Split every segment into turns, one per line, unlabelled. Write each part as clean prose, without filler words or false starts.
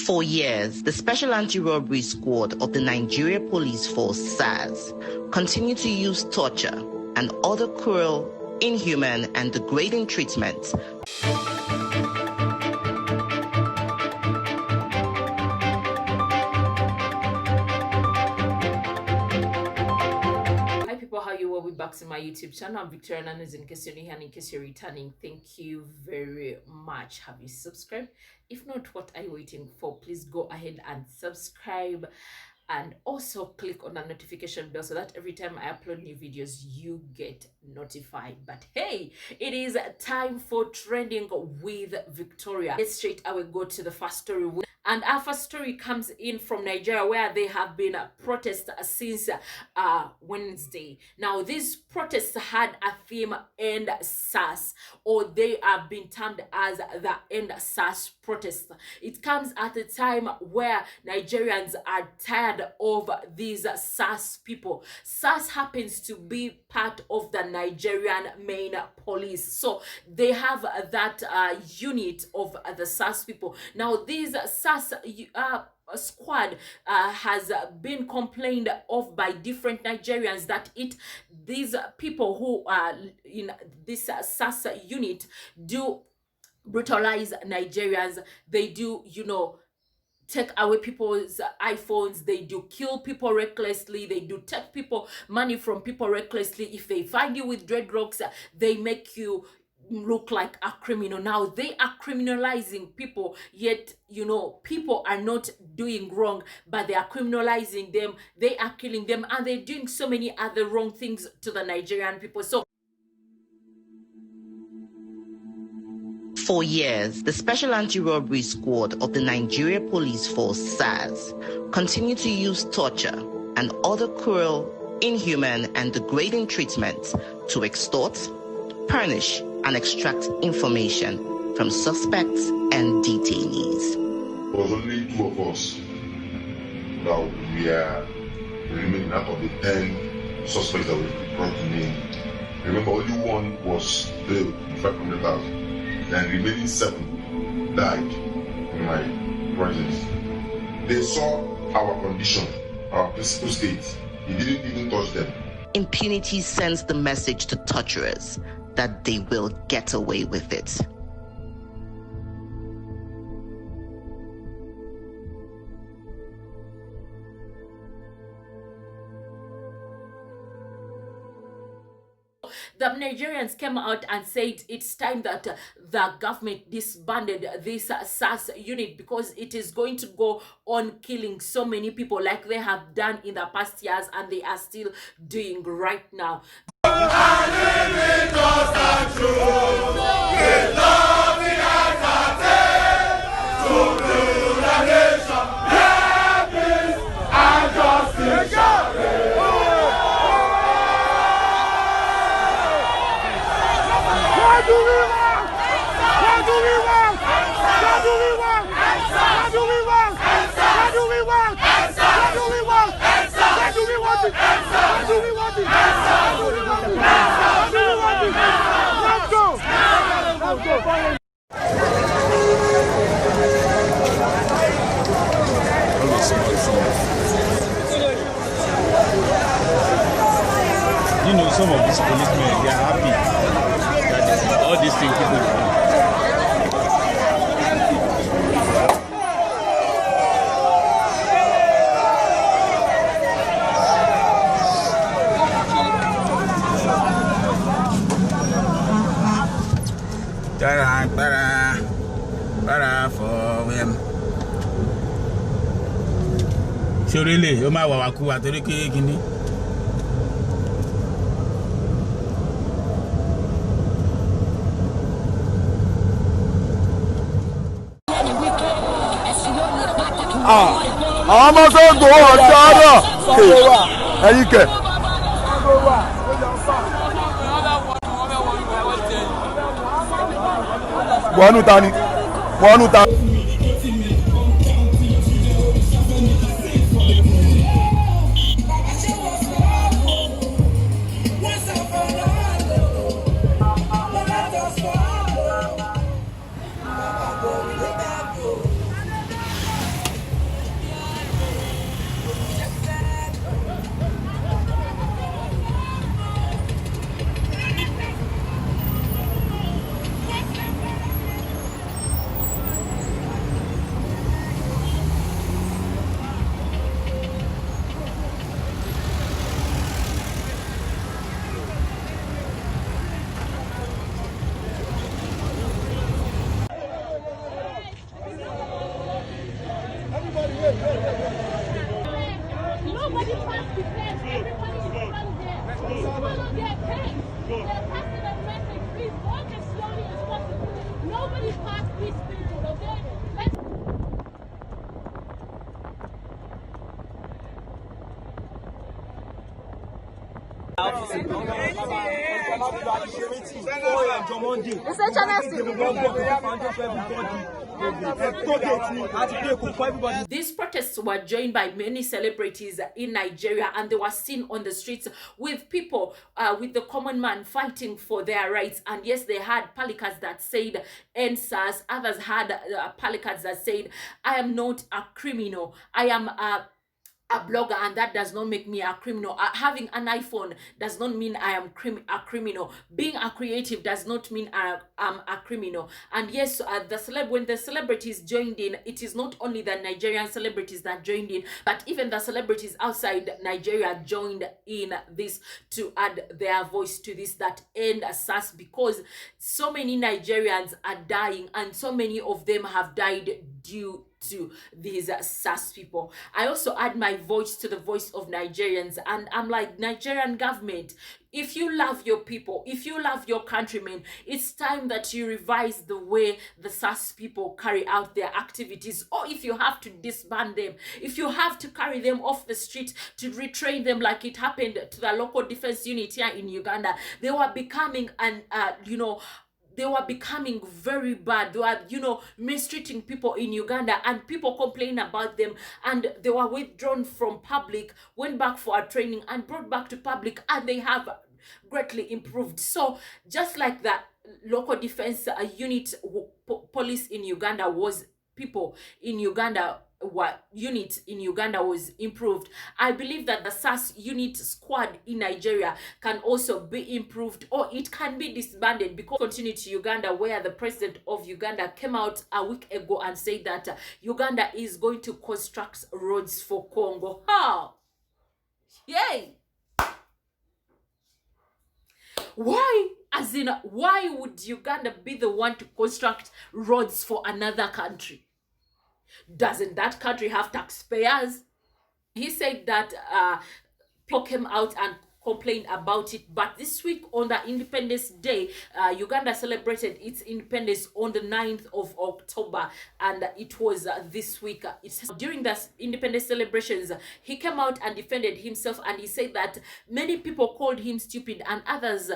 For years, the Special Anti-Robbery Squad of the Nigeria Police Force (SARS) continued to use torture and other cruel, inhuman, and degrading treatment.
Hi people, how you? Welcome back to my YouTube channel. I'm Victoria Nanas. In case you're new here and in case you're returning, thank you very much. Have you subscribed? If not, what are you waiting for? Please go ahead and subscribe, and also click on the notification bell so that every time I upload new videos you get notified. But hey, it is time for trending with Victoria. Let's straight away go to the first story. And our first story comes in from Nigeria, where there have been protests since Wednesday. Now, these protests had a theme, End SARS, or they have been termed as the End SARS protests. It comes at a time where Nigerians are tired of these SARS people. SARS happens to be part of the Nigerian main police, so they have that unit of the SARS people. Now, these SARS squad has been complained of by different Nigerians that these people who are in this SARS unit do brutalize Nigerians. They do, take away people's iPhones. They do kill people recklessly. They do take people money from people recklessly. If they find you with dreadlocks, they make you look like a criminal. Now they are criminalizing people, yet people are not doing wrong, but they are criminalizing them. They are killing them, and they're doing so many other wrong things to the Nigerian people. So
for years, the Special Anti-Robbery Squad of the Nigeria Police Force (SARS) continued to use torture and other cruel, inhuman, and degrading treatment to extort, punish, and extract information from suspects and detainees.
There was only 2 of us that we are remaining out of the 10 suspects that we brought to name. Remember, only 1 was bailed in 500,000. And remaining 7 died in my presence. They saw our condition, our physical state. He didn't even touch them.
Impunity sends the message to torturers that they will get away with it.
The Nigerians came out and said it's time that the government disbanded this SARS unit, because it is going to go on killing so many people like they have done in the past years, and they are still doing right now.
Some of these policemen, they are happy that all these things people do. For him. So really, you might want to go to the
I'm also going to
These protests were joined by many celebrities in Nigeria, and they were seen on the streets with people, with the common man fighting for their rights. And yes, they had palicards that said "NSAS." Others had palicards that said, "I am not a criminal. I am a blogger, and that does not make me a criminal. Having an iPhone does not mean I am a criminal. Being a creative does not mean I'm a criminal." And yes, when the celebrities joined in, it is not only the Nigerian celebrities that joined in, but even the celebrities outside Nigeria joined in this to add their voice to this, that end SARS, because so many Nigerians are dying, and so many of them have died due to these SARS people. I also add my voice to the voice of Nigerians, and I'm like, Nigerian government, if you love your people, if you love your countrymen, it's time that you revise the way the SARS people carry out their activities. Or if you have to disband them, if you have to carry them off the street to retrain them, like it happened to the local defense unit here in Uganda, they were becoming they were becoming very bad. They were, mistreating people in Uganda, and people complained about them, and they were withdrawn from public, went back for a training, and brought back to public, and they have greatly improved. So just like that local defense unit police in Uganda was people in Uganda, what unit in Uganda was improved, I believe that the SARS unit squad in Nigeria can also be improved, or it can be disbanded. Because continue to Uganda, where the president of Uganda came out a week ago and said that Uganda is going to construct roads for Congo. How? Yay! Why? As in, why would Uganda be the one to construct roads for another country? Doesn't that country have taxpayers? He said that people came out and complained about it, but this week on the Independence Day, Uganda celebrated its independence on the 9th of October, and it was this week. During the independence celebrations, he came out and defended himself, and he said that many people called him stupid, and others,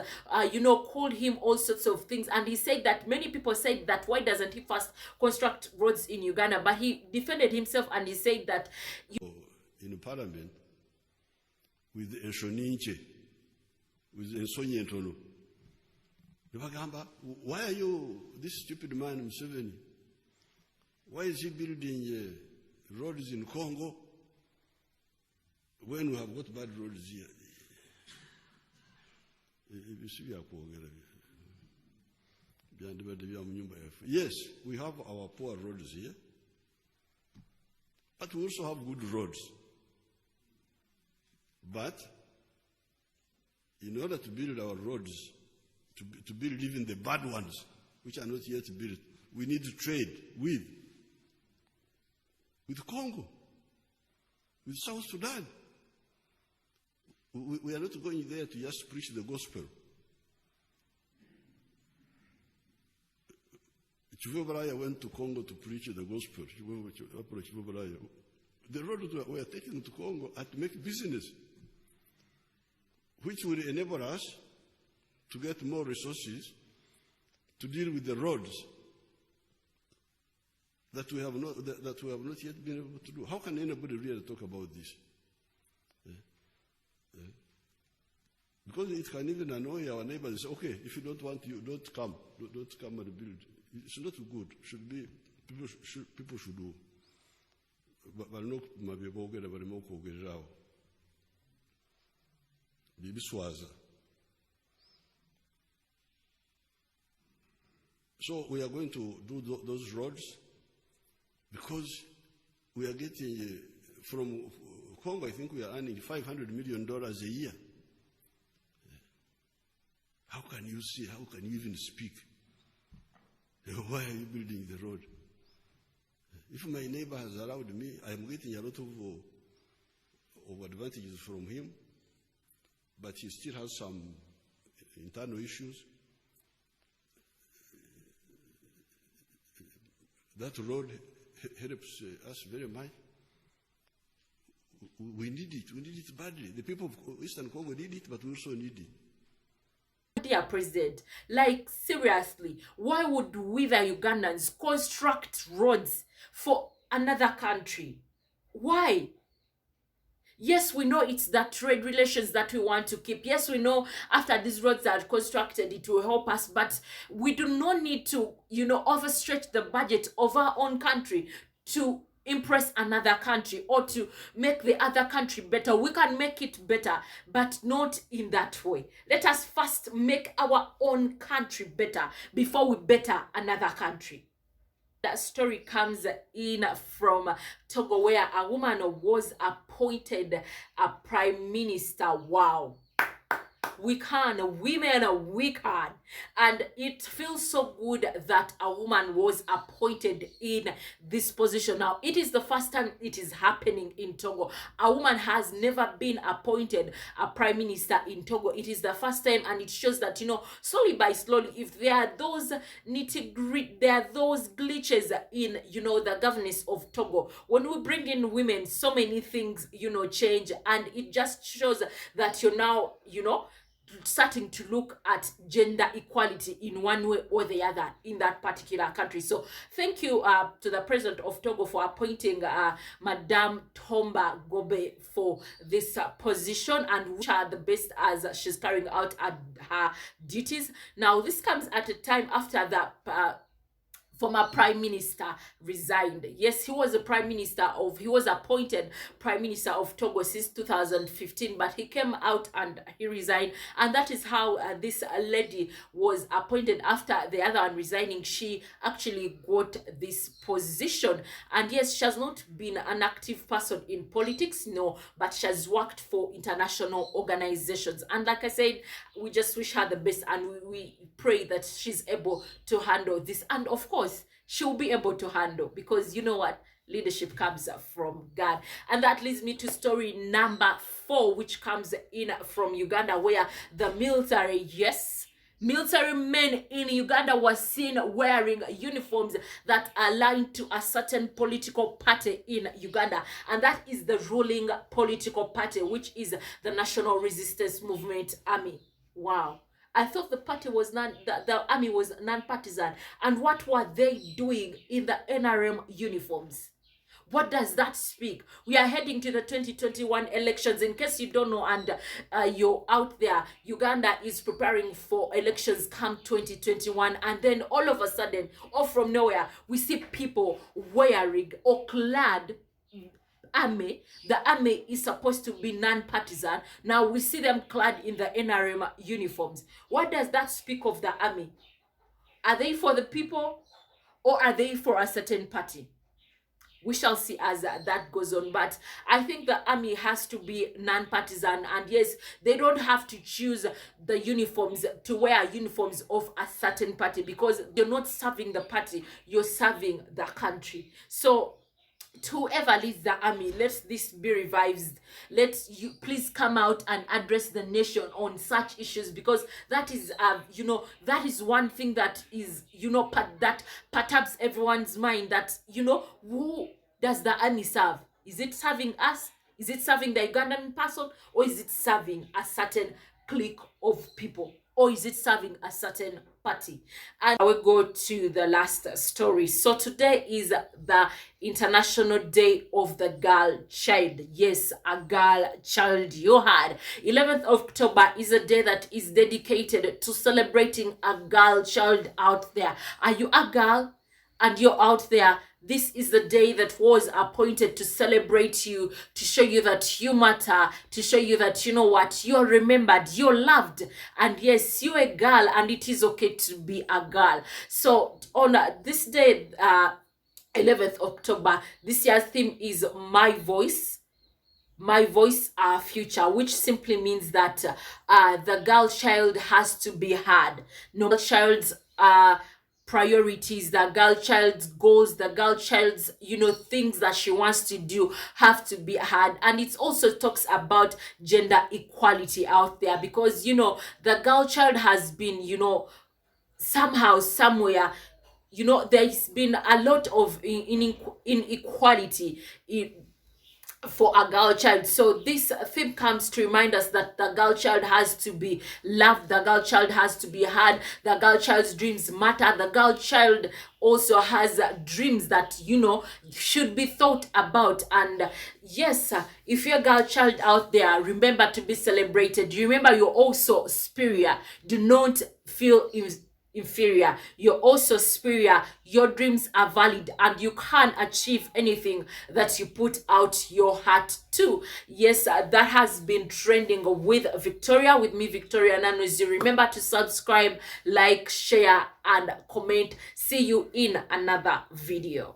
called him all sorts of things. And he said that many people said that why doesn't he first construct roads in Uganda? But he defended himself, and he said that
in Parliament, with Eshoninche, with Ensonyentono. Why are you, this stupid man, Museveni? Why is he building roads in Congo when we have got bad roads here? Yes, we have our poor roads here, but we also have good roads. But in order to build our roads, to build even the bad ones, which are not yet built, we need to trade with Congo, with South Sudan. We are not going there to just preach the gospel. Chivobaraya went to Congo to preach the gospel. The roads were taken to Congo to make business, which will enable us to get more resources to deal with the roads that we have not yet been able to do. How can anybody really talk about this? Because it can even annoy our neighbors and say, okay, if you don't want, you don't come and build. It's not good. People should do. But no, maybe so we are going to do those roads because we are getting from Congo, I think we are earning $500 million a year. How can you see? How can you even speak? Why are you building the road? If my neighbor has allowed me, I am getting a lot of advantages from him, but he still has some internal issues. That road helps us very much. We need it. We need it badly. The people of Eastern Congo need it, but we also need it.
Dear President, like seriously, why would we the Ugandans construct roads for another country? Why? Yes, we know it's the trade relations that we want to keep. Yes, we know after these roads are constructed, it will help us, but we do not need to, overstretch the budget of our own country to impress another country or to make the other country better. We can make it better, but not in that way. Let us first make our own country better before we better another country. That story comes in from Togo, where a woman was appointed a prime minister. Wow. We can, women, we can. And it feels so good that a woman was appointed in this position. Now, it is the first time it is happening in Togo. A woman has never been appointed a prime minister in Togo. It is the first time, and it shows that, slowly by slowly, if there are those nitty-gritty, there are those glitches in, the governance of Togo. When we bring in women, so many things, change, and it just shows that you're now, starting to look at gender equality in one way or the other in that particular country. So thank you to the president of Togo for appointing Madame Tomba Gobe for this position, and wish her the best as she's carrying out her duties. Now, this comes at a time after the former prime minister resigned. Yes, he was appointed prime minister of Togo since 2015, but he came out and he resigned, and that is how this lady was appointed. After the other one resigning, she actually got this position. And yes, she has not been an active person in politics, no, but she has worked for international organizations. And like I said, we just wish her the best, and we pray that she's able to handle this. And of course, she'll be able to handle, because you know what? Leadership comes from God. And that leads me to story number 4, which comes in from Uganda, where the military men in Uganda were seen wearing uniforms that are aligned to a certain political party in Uganda, and that is the ruling political party, which is the National Resistance Movement Army. Wow. I thought the party was the army was non-partisan. And what were they doing in the NRM uniforms? What does that speak? We are heading to the 2021 elections. In case you don't know, and you're out there, Uganda is preparing for elections come 2021. And then all of a sudden, or from nowhere, we see people wearing or clad army. The army is supposed to be non-partisan. Now we see them clad in the NRM uniforms. What does that speak of the army? Are they for the people, or are they for a certain party? We shall see as that goes on. But I think the army has to be non-partisan. And yes, they don't have to choose the uniforms to wear uniforms of a certain party, because you're not serving the party, you're serving the country. So to whoever leads the army, let this be revived. Let you please come out and address the nation on such issues, because that is that is one thing that is that perturbs everyone's mind, that who does the army serve? Is it serving us? Is it serving the Ugandan person, or is it serving a certain clique of people, or is it serving a certain party? And I will go to the last story. So today is the International Day of the Girl Child. Yes, a girl child. You heard. 11th October is a day that is dedicated to celebrating a girl child out there. Are you a girl and you're out there? This is the day that was appointed to celebrate you, to show you that you matter, to show you that, you're remembered, you're loved. And yes, you're a girl, and it is okay to be a girl. So on this day, 11th October, this year's theme is My Voice. My voice, our future, which simply means that the girl child has to be heard. No child's priorities, the girl child's goals, the girl child's things that she wants to do have to be heard. And it also talks about gender equality out there, because the girl child has been somehow, somewhere, there's been a lot of inequality for a girl child. So this theme comes to remind us that the girl child has to be loved, the girl child has to be heard, the girl child's dreams matter, the girl child also has dreams that, you know, should be thought about. And yes, if you're a girl child out there, remember to be celebrated. Remember, you're also superior. Do not feel inferior. You're also superior. Your dreams are valid, and you can achieve anything that you put out your heart to. Yes, that has been trending with Victoria, with me, Victoria Nanuzi. Remember to subscribe, like, share, and comment. See you in another video.